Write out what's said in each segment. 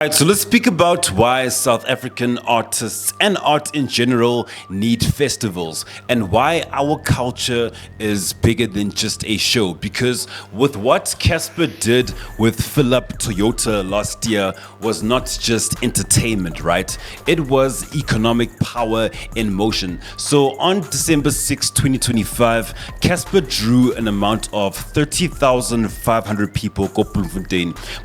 Right, so let's speak about why South African artists and art in general need festivals and why our culture is bigger than just a show. Because with what Cassper did with Philip Toyota last year was not just entertainment, right? It was economic power in motion. So on December 6, 2025, Cassper drew an amount of 30,500 people,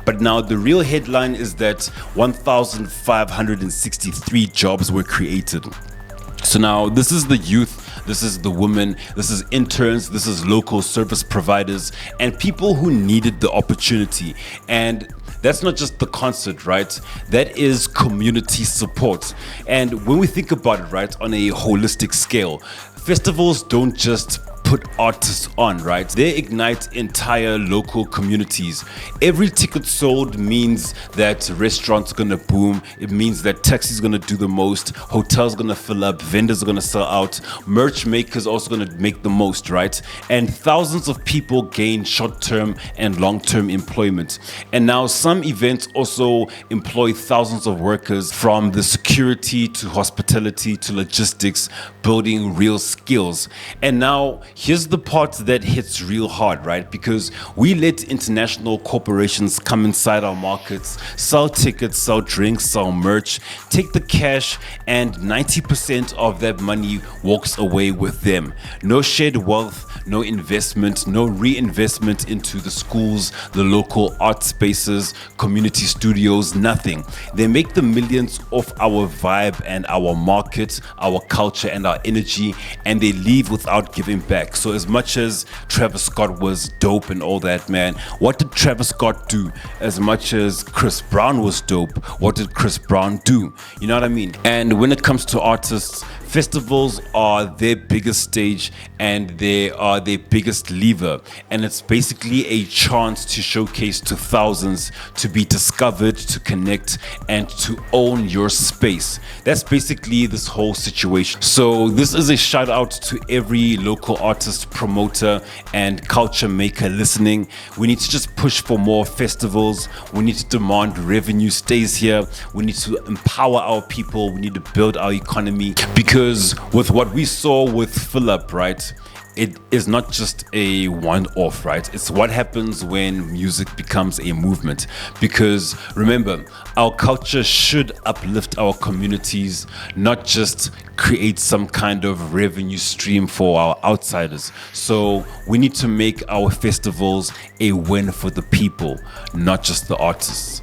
but now the real headline is that 1,563 jobs were created. So now this is the youth, this is the women, this is interns, this is local service providers, and people who needed the opportunity. And that's not just the concert, right? That is community support. And when we think about it, right, on a holistic scale, festivals don't just put artists on, right? They ignite entire local communities. Every ticket sold means that restaurants are gonna boom. It means that taxis gonna do the most, hotels gonna fill up, vendors are gonna sell out, merch makers also gonna make the most, right? And thousands of people gain short-term and long-term employment. And now some events also employ thousands of workers, from the security to hospitality to logistics, building real skills. And now here's the part that hits real hard, right? Because we let international corporations come inside our markets, sell tickets, sell drinks, sell merch, take the cash, and 90% of that money walks away with them. No shared wealth, no investment, no reinvestment into the schools, the local art spaces, community studios, nothing. They make the millions off our vibe and our market, our culture and our energy, and they leave without giving back. So as much as Travis Scott was dope and all that, man, what did Travis Scott do? As much as Chris Brown was dope, what did Chris Brown do? You know what I mean? And when it comes to artists, festivals are their biggest stage and they are their biggest lever, and it's basically a chance to showcase to thousands, to be discovered, to connect, and to own your space. That's basically this whole situation. So this is a shout out to every local artist, promoter, and culture maker listening. We need to just push for more festivals. We need to demand revenue stays here. We need to empower our people. We need to build our economy, because with what we saw with Philip, right, it is not just a one-off, right? It's what happens when music becomes a movement. Because remember, our culture should uplift our communities, not just create some kind of revenue stream for our outsiders. So we need to make our festivals a win for the people, not just the artists.